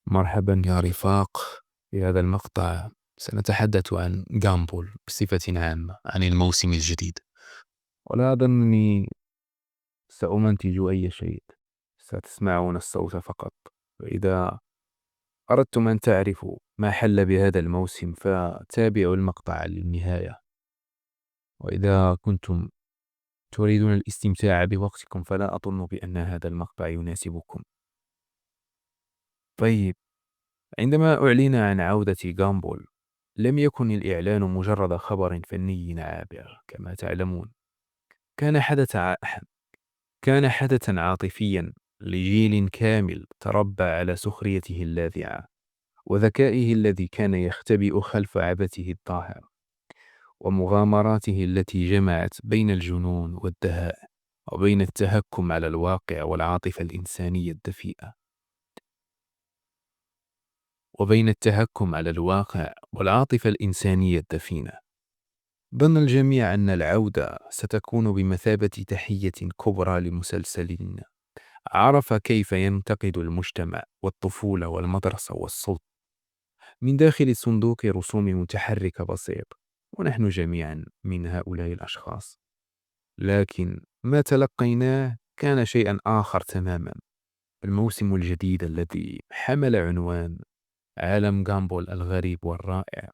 مرحبا يا رفاق. في هذا المقطع سنتحدث عن جامبول بصفة عامة عن الموسم الجديد، ولا أظنني سأمنتج أي شيء، ستسمعون الصوت فقط. فإذا أردتم أن تعرفوا ما حل بهذا الموسم فتابعوا المقطع للنهاية، وإذا كنتم تريدون الاستمتاع بوقتكم فلا أظن بأن هذا المقطع يناسبكم. طيب، عندما أعلن عن عودة جامبول لم يكن الإعلان مجرد خبر فني عابر كما تعلمون. كان حدث ع... كان حدثا عاطفيا لجيل كامل تربى على سخريته اللاذعة وذكائه الذي كان يختبئ خلف عبثه الطاهر، ومغامراته التي جمعت بين الجنون والدهاء، وبين التهكم على الواقع والعاطفة الإنسانية الدفيئة وبين التهكم على الواقع والعاطفة الإنسانية الدفينة. ظن الجميع أن العودة ستكون بمثابة تحية كبرى لمسلسل عرف كيف ينتقد المجتمع والطفولة والمدرسة والسلطة من داخل صندوق رسوم متحرك بسيط، ونحن جميعا من هؤلاء الأشخاص. لكن ما تلقيناه كان شيئا آخر تماما. الموسم الجديد الذي حمل عنوان عالم جامبول الغريب والرائع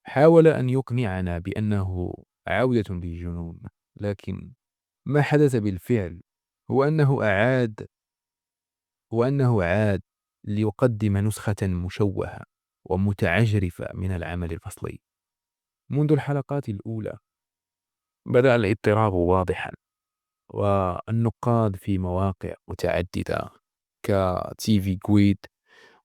حاول أن يقنعنا بأنه عودة للجنون، لكن ما حدث بالفعل هو أنه عاد ليقدم نسخة مشوهة ومتعجرفة من العمل الفصلي. منذ الحلقات الأولى بدأ الاضطراب واضحا، والنقاد في مواقع متعددة كتي في جويد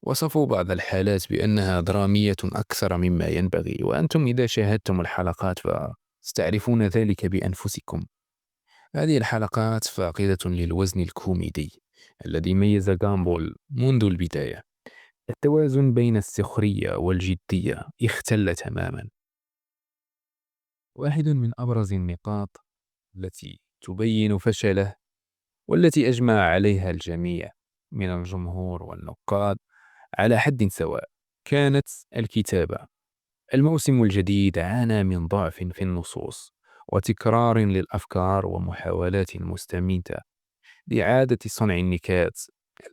وصفوا بعض الحالات بأنها درامية أكثر مما ينبغي، وأنتم إذا شاهدتم الحلقات فستعرفون ذلك بأنفسكم. هذه الحلقات فاقدة للوزن الكوميدي الذي ميز جامبول منذ البداية. التوازن بين السخرية والجدية اختل تماما. واحد من أبرز النقاط التي تبين فشله والتي أجمع عليها الجميع من الجمهور والنقاد على حد سواء كانت الكتابة. الموسم الجديد عانى من ضعف في النصوص وتكرار للأفكار ومحاولات مستميتة لإعادة صنع النكات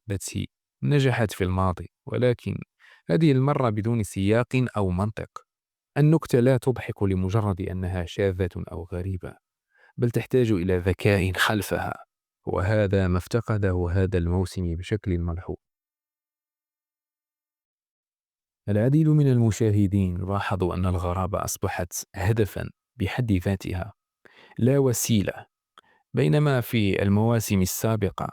التي نجحت في الماضي، ولكن هذه المرة بدون سياق أو منطق. النكتة لا تضحك لمجرد أنها شاذة أو غريبة، بل تحتاج إلى ذكاء خلفها، وهذا ما افتقده هذا الموسم بشكل ملحوظ. العديد من المشاهدين لاحظوا أن الغرابة أصبحت هدفا بحد ذاتها لا وسيلة، بينما في المواسم السابقة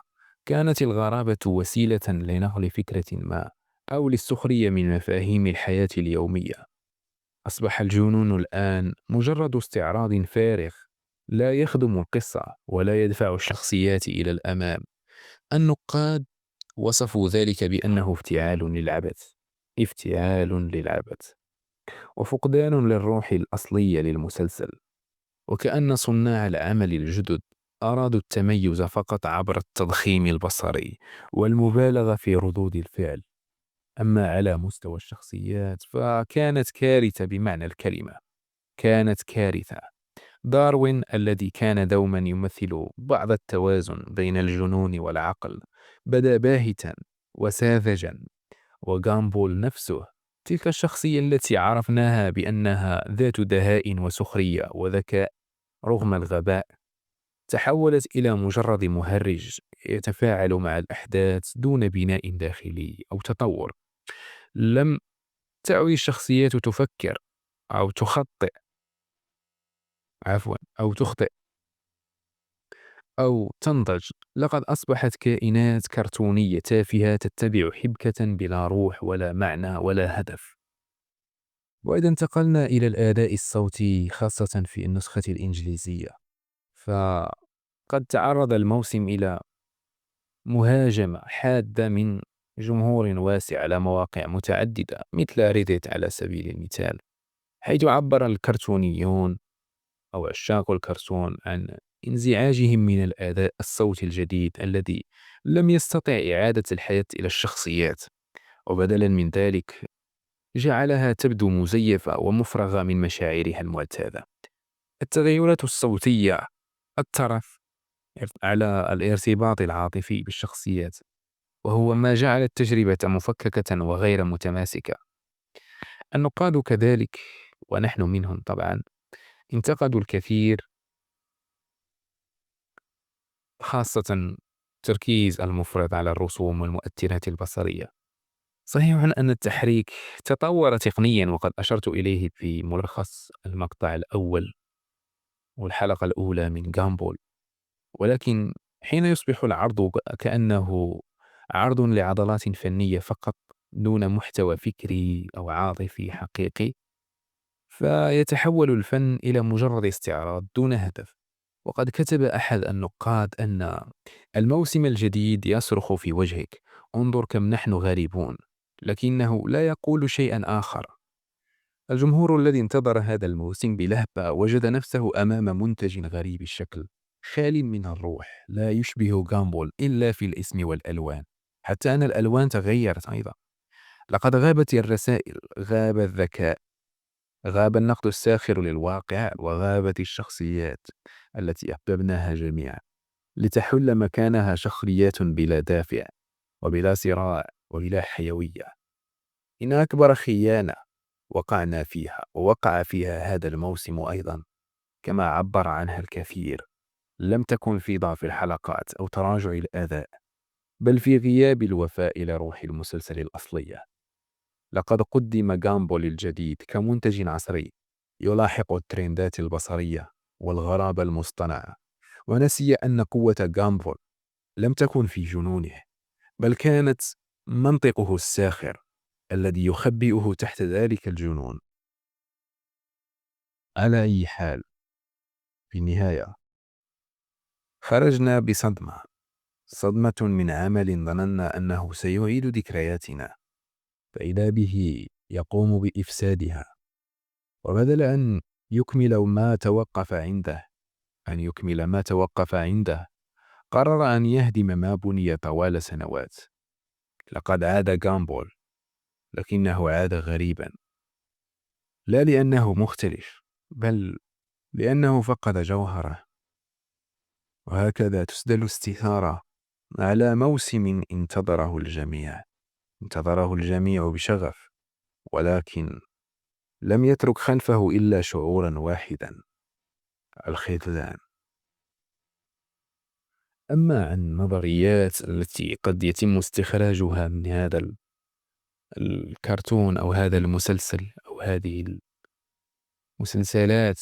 كانت الغرابة وسيلة لنقل فكرة ما أو للسخرية من مفاهيم الحياة اليومية. أصبح الجنون الآن مجرد استعراض فارغ لا يخدم القصة ولا يدفع الشخصيات إلى الأمام. النقاد وصفوا ذلك بأنه افتعال للعبث وفقدان للروح الأصلية للمسلسل، وكأن صناع العمل الجدد أرادوا التميز فقط عبر التضخيم البصري والمبالغة في ردود الفعل. أما على مستوى الشخصيات فكانت كارثة بمعنى الكلمة. كانت كارثة. داروين الذي كان دوما يمثل بعض التوازن بين الجنون والعقل بدا باهتا وساذجا، وغامبول نفسه تلك الشخصية التي عرفناها بأنها ذات دهاء وسخرية وذكاء رغم الغباء تحولت إلى مجرد مهرج يتفاعل مع الأحداث دون بناء داخلي أو تطور. لم تعد الشخصيات تفكر أو تخطئ عفوا أو تخطئ أو تنضج، لقد أصبحت كائنات كرتونية تافهة تتبع حبكة بلا روح ولا معنى ولا هدف. وإذا انتقلنا إلى الأداء الصوتي خاصة في النسخة الإنجليزية، فقد تعرض الموسم إلى مهاجمة حادة من جمهور واسع على مواقع متعددة مثل ريديت على سبيل المثال، حيث عبر الكرتونيون أو عشاق الكرتون عن انزعاجهم من الأداء الصوتي الجديد الذي لم يستطع إعادة الحياة إلى الشخصيات. وبدلا من ذلك جعلها تبدو مزيفة ومفرغة من مشاعرها المعتادة. التغيرات الصوتية أثرت على الارتباط العاطفي بالشخصيات، وهو ما جعل التجربة مفككة وغير متماسكة. النقاد كذلك، ونحن منهم طبعا، انتقدوا الكثير، خاصة التركيز المفرط على الرسوم والمؤثرات البصرية. صحيح أن التحريك تطور تقنيا، وقد أشرت إليه في ملخص المقطع الأول والحلقة الأولى من جامبول، ولكن حين يصبح العرض كأنه عرض لعضلات فنية فقط دون محتوى فكري أو عاطفي حقيقي، فيتحول الفن إلى مجرد استعراض دون هدف. وقد كتب أحد النقاد أن الموسم الجديد يصرخ في وجهك: انظر كم نحن غريبون، لكنه لا يقول شيئا آخر. الجمهور الذي انتظر هذا الموسم بلهفة وجد نفسه أمام منتج غريب الشكل، خال من الروح، لا يشبه جامبول إلا في الاسم والألوان. حتى أن الألوان تغيرت أيضا. لقد غابت الرسائل، غاب الذكاء، غاب النقد الساخر للواقع، وغابت الشخصيات التي أحببناها جميعا، لتحل مكانها شخصيات بلا دافع وبلا صراع وبلا حيوية. إن أكبر خيانة وقعنا فيها، ووقع فيها هذا الموسم أيضا، كما عبر عنها الكثير، لم تكن في ضعف الحلقات أو تراجع الأداء، بل في غياب الوفاء إلى روح المسلسل الأصلية. لقد قدم جامبول الجديد كمنتج عصري يلاحق الترندات البصرية والغرابة المصطنعة، ونسي أن قوة جامبول لم تكن في جنونه، بل كانت منطقه الساخر الذي يخبئه تحت ذلك الجنون. على أي حال، في النهاية خرجنا بصدمة، صدمة من عمل ظننا أنه سيعيد ذكرياتنا، فإذا به يقوم بإفسادها. وبدل أن يكمل ما توقف عنده، قرر أن يهدم ما بني طوال سنوات. لقد عاد جامبول، لكنه عاد غريبا، لا لأنه مختلف، بل لأنه فقد جوهره. وهكذا تسدل استثارة على موسم انتظره الجميع بشغف، ولكن لم يترك خلفه إلا شعورا واحدا: الخذلان. أما عن النظريات التي قد يتم استخراجها من هذا الكرتون أو هذا المسلسل أو هذه المسلسلات،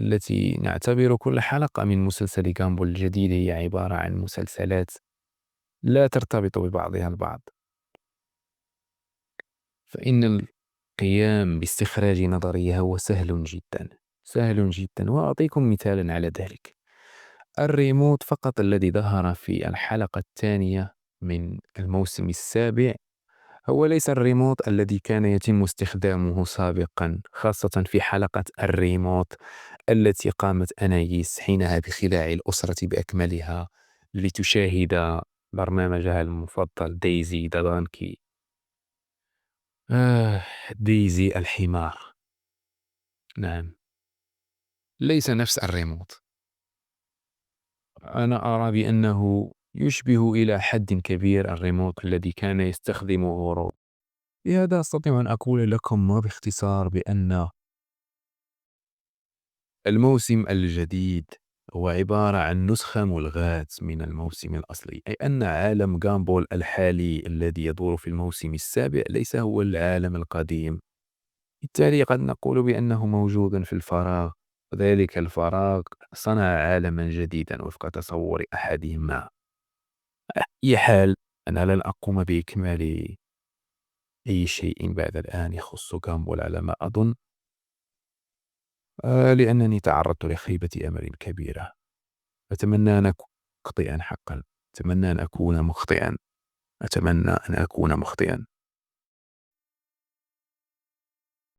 التي نعتبر كل حلقة من مسلسل جامبول الجديد هي عبارة عن مسلسلات لا ترتبط ببعضها البعض، فإن القيام باستخراج نظرية هو سهل جدا. وأعطيكم مثالا على ذلك: الريموت فقط الذي ظهر في الحلقة الثانية من الموسم السابع هو ليس الريموت الذي كان يتم استخدامه سابقا، خاصة في حلقة الريموت التي قامت أنايس حينها بخداع الأسرة بأكملها لتشاهد برنامجها المفضل دايزي ذا دانكي. دايزي الحمار. نعم، ليس نفس الريموت. أنا أرى بأنه يشبه إلى حد كبير الريموت الذي كان يستخدمه رو. لهذا أستطيع أن أقول لكم وباختصار بأن الموسم الجديد هو عبارة عن نسخة ملغاة من الموسم الأصلي، أي أن عالم جامبول الحالي الذي يدور في الموسم السابع ليس هو العالم القديم. بالتالي قد نقول بأنه موجود في الفراغ، وذلك الفراغ صنع عالما جديدا وفق تصور أحدهم. ما أي حال، أنا لن أقوم بإكمال أي شيء بعد الآن يخص جامبول على ما أظن، لأنني تعرضت لخيبة أمل كبيرة. أتمنى أن أكون مخطئا حقا، أتمنى أن أكون مخطئا، أتمنى أن أكون مخطئا.